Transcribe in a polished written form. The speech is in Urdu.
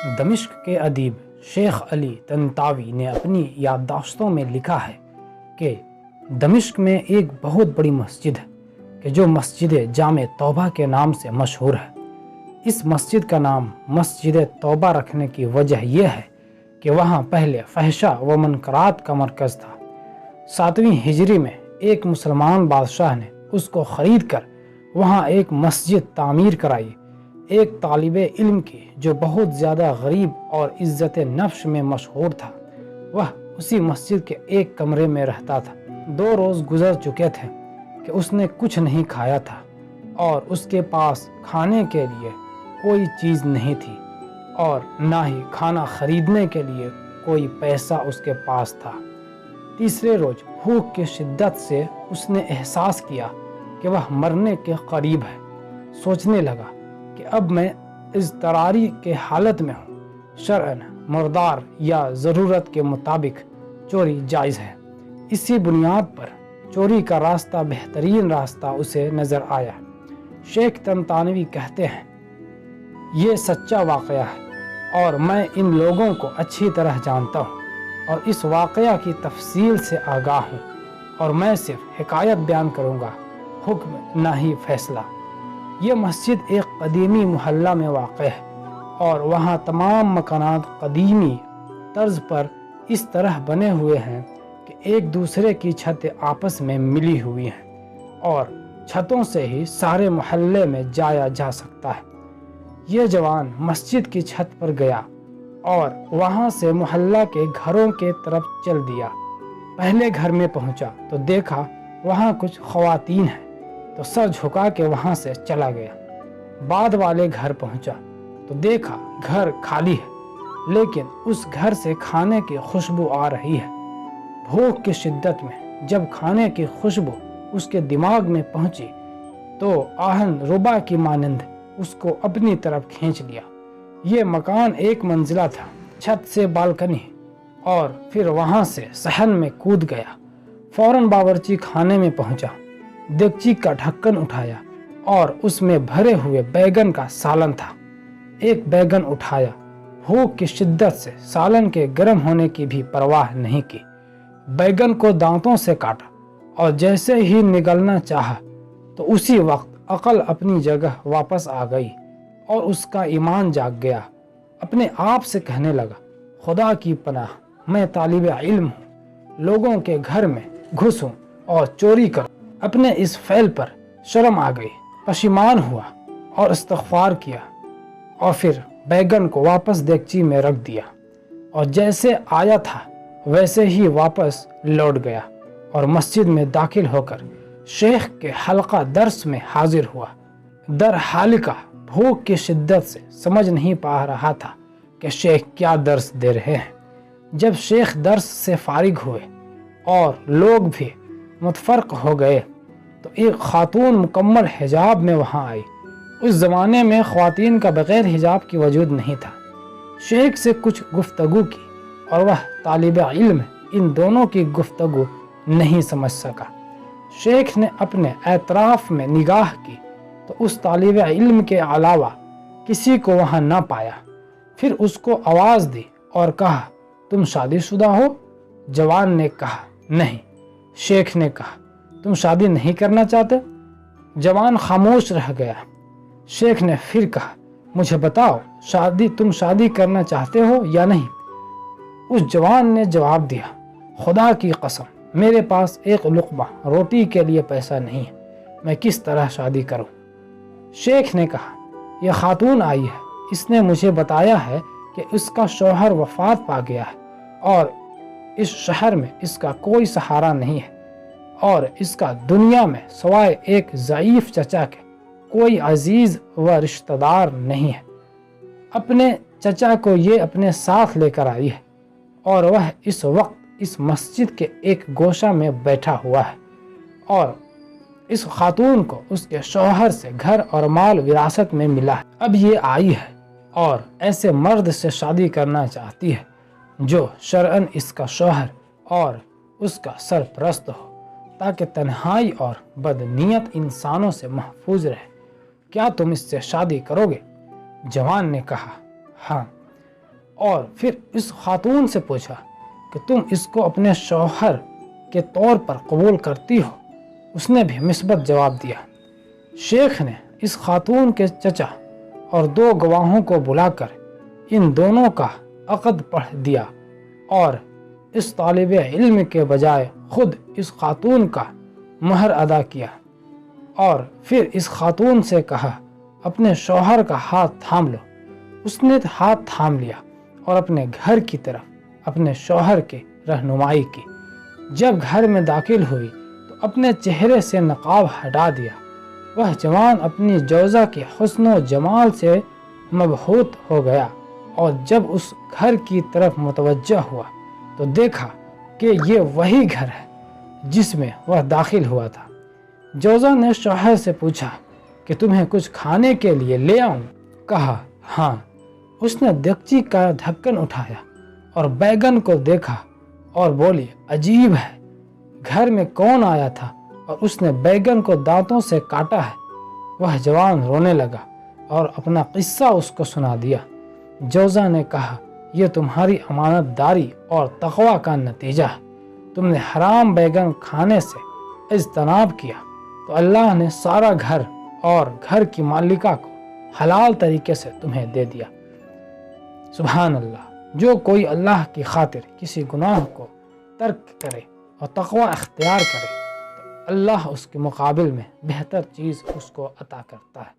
دمشق کے ادیب شیخ علی طنطاوی نے اپنی یادداشتوں میں لکھا ہے کہ دمشق میں ایک بہت بڑی مسجد ہے کہ جو مسجد جامع توبہ کے نام سے مشہور ہے۔ اس مسجد کا نام مسجد توبہ رکھنے کی وجہ یہ ہے کہ وہاں پہلے فحشہ و منکرات کا مرکز تھا۔ 7ویں ہجری میں ایک مسلمان بادشاہ نے اس کو خرید کر وہاں ایک مسجد تعمیر کرائی۔ ایک طالب علم کی جو بہت زیادہ غریب اور عزت نفس میں مشہور تھا، وہ اسی مسجد کے ایک کمرے میں رہتا تھا۔ 2 روز گزر چکے تھے کہ اس نے کچھ نہیں کھایا تھا اور اس کے پاس کھانے کے لیے کوئی چیز نہیں تھی اور نہ ہی کھانا خریدنے کے لیے کوئی پیسہ اس کے پاس تھا۔ تیسرے روز بھوک کی شدت سے اس نے احساس کیا کہ وہ مرنے کے قریب ہے۔ سوچنے لگا کہ اب میں اضطراری کے حالت میں ہوں، شرعاً مردار یا ضرورت کے مطابق چوری جائز ہے۔ اسی بنیاد پر چوری کا راستہ بہترین راستہ اسے نظر آیا۔ شیخ طنطاوی کہتے ہیں، یہ سچا واقعہ ہے اور میں ان لوگوں کو اچھی طرح جانتا ہوں اور اس واقعہ کی تفصیل سے آگاہ ہوں، اور میں صرف حکایت بیان کروں گا، حکم نہ ہی فیصلہ۔ یہ مسجد ایک قدیمی محلہ میں واقع ہے اور وہاں تمام مکانات قدیمی طرز پر اس طرح بنے ہوئے ہیں کہ ایک دوسرے کی چھتیں آپس میں ملی ہوئی ہیں اور چھتوں سے ہی سارے محلے میں جایا جا سکتا ہے۔ یہ جوان مسجد کی چھت پر گیا اور وہاں سے محلہ کے گھروں کے طرف چل دیا۔ پہلے گھر میں پہنچا تو دیکھا وہاں کچھ خواتین ہیں، تو سر جھکا کے وہاں سے چلا گیا۔ بعد والے گھر پہنچا تو دیکھا گھر خالی ہے، لیکن اس گھر سے کھانے کی خوشبو آ رہی ہے۔ بھوک کی شدت میں جب کھانے کی خوشبو اس کے دماغ میں پہنچی تو آہن ربا کی مانند اس کو اپنی طرف کھینچ لیا۔ یہ مکان 1 منزلہ تھا، چھت سے بالکنی اور پھر وہاں سے صحن میں کود گیا۔ فوراً باورچی خانے میں پہنچا، دیگچی کا ڈھکن اٹھایا اور اس میں بھرے ہوئے بیگن کا سالن تھا۔ ایک بیگن اٹھایا، بھوک کی شدت سے سالن کے گرم ہونے کی بھی پرواہ نہیں کی۔ بیگن کو دانتوں سے کاٹا اور جیسے ہی نگلنا چاہا تو اسی وقت عقل اپنی جگہ واپس آ گئی اور اس کا ایمان جاگ گیا۔ اپنے آپ سے کہنے لگا، خدا کی پناہ، میں طالب علم ہوں، لوگوں کے گھر میں گھسوں اور چوری کروں۔ اپنے اس فعل پر شرم آ گئی، پشیمان ہوا اور استغفار کیا، اور پھر بیگن کو واپس دیگچی میں رکھ دیا اور جیسے آیا تھا ویسے ہی واپس لوٹ گیا اور مسجد میں داخل ہو کر شیخ کے حلقہ درس میں حاضر ہوا۔ در حلقہ بھوک کی شدت سے سمجھ نہیں پا رہا تھا کہ شیخ کیا درس دے رہے ہیں۔ جب شیخ درس سے فارغ ہوئے اور لوگ بھی متفرق ہو گئے تو ایک خاتون مکمل حجاب میں وہاں آئی۔ اس زمانے میں خواتین کا بغیر حجاب کی وجود نہیں تھا۔ شیخ سے کچھ گفتگو کی اور وہ طالب علم ان دونوں کی گفتگو نہیں سمجھ سکا۔ شیخ نے اپنے اطراف میں نگاہ کی تو اس طالب علم کے علاوہ کسی کو وہاں نہ پایا۔ پھر اس کو آواز دی اور کہا، تم شادی شدہ ہو؟ جوان نے کہا، نہیں۔ شیخ نے کہا، تم شادی نہیں کرنا چاہتے؟ جوان خاموش رہ گیا۔ شیخ نے پھر کہا، مجھے بتاؤ، تم شادی کرنا چاہتے ہو یا نہیں؟ اس جوان نے جواب دیا، خدا کی قسم، میرے پاس ایک لقمہ روٹی کے لیے پیسہ نہیں ہے، میں کس طرح شادی کروں؟ شیخ نے کہا، یہ خاتون آئی ہے، اس نے مجھے بتایا ہے کہ اس کا شوہر وفات پا گیا ہے اور اس شہر میں اس کا کوئی سہارا نہیں ہے اور اس کا دنیا میں سوائے ایک ضعیف چچا کے کوئی عزیز و رشتہ دار نہیں ہے۔ اپنے چچا کو یہ اپنے ساتھ لے کر آئی ہے اور وہ اس وقت اس مسجد کے ایک گوشہ میں بیٹھا ہوا ہے، اور اس خاتون کو اس کے شوہر سے گھر اور مال وراثت میں ملا ہے۔ اب یہ آئی ہے اور ایسے مرد سے شادی کرنا چاہتی ہے جو شرعاً اس کا شوہر اور اس کا سرپرست ہو، تاکہ تنہائی اور بدنیت انسانوں سے محفوظ رہے۔ کیا تم اس سے شادی کرو گے؟ جوان نے کہا، ہاں۔ اور پھر اس خاتون سے پوچھا کہ تم اس کو اپنے شوہر کے طور پر قبول کرتی ہو؟ اس نے بھی مثبت جواب دیا۔ شیخ نے اس خاتون کے چچا اور 2 گواہوں کو بلا کر ان دونوں کا عقد پڑھ دیا اور اس طالب علم کے بجائے خود اس خاتون کا مہر ادا کیا، اور پھر اس خاتون سے کہا اپنے شوہر کا ہاتھ تھام لو۔ اس نے ہاتھ تھام لیا اور اپنے گھر کی طرف اپنے شوہر کی رہنمائی کی۔ جب گھر میں داخل ہوئی تو اپنے چہرے سے نقاب ہٹا دیا۔ وہ جوان اپنی جوزہ کے حسن و جمال سے مبہوت ہو گیا، اور جب اس گھر کی طرف متوجہ ہوا تو دیکھا کہ یہ وہی گھر ہے جس میں وہ داخل ہوا تھا۔ جوزہ نے شوہر سے پوچھا کہ تمہیں کچھ کھانے کے لیے لے آؤں؟ کہا ہاں۔ اس نے دیگچی کا ڈھکن اٹھایا اور بیگن کو دیکھا اور بولی عجیب ہے، گھر میں کون آیا تھا اور اس نے بیگن کو دانتوں سے کاٹا ہے؟ وہ جوان رونے لگا اور اپنا قصہ اس کو سنا دیا۔ جوزہ نے کہا یہ تمہاری امانت داری اور تقوی کا نتیجہ ہے۔ تم نے حرام بیگن کھانے سے اجتناب کیا تو اللہ نے سارا گھر اور گھر کی مالکہ کو حلال طریقے سے تمہیں دے دیا۔ سبحان اللہ! جو کوئی اللہ کی خاطر کسی گناہ کو ترک کرے اور تقوی اختیار کرے تو اللہ اس کے مقابل میں بہتر چیز اس کو عطا کرتا ہے۔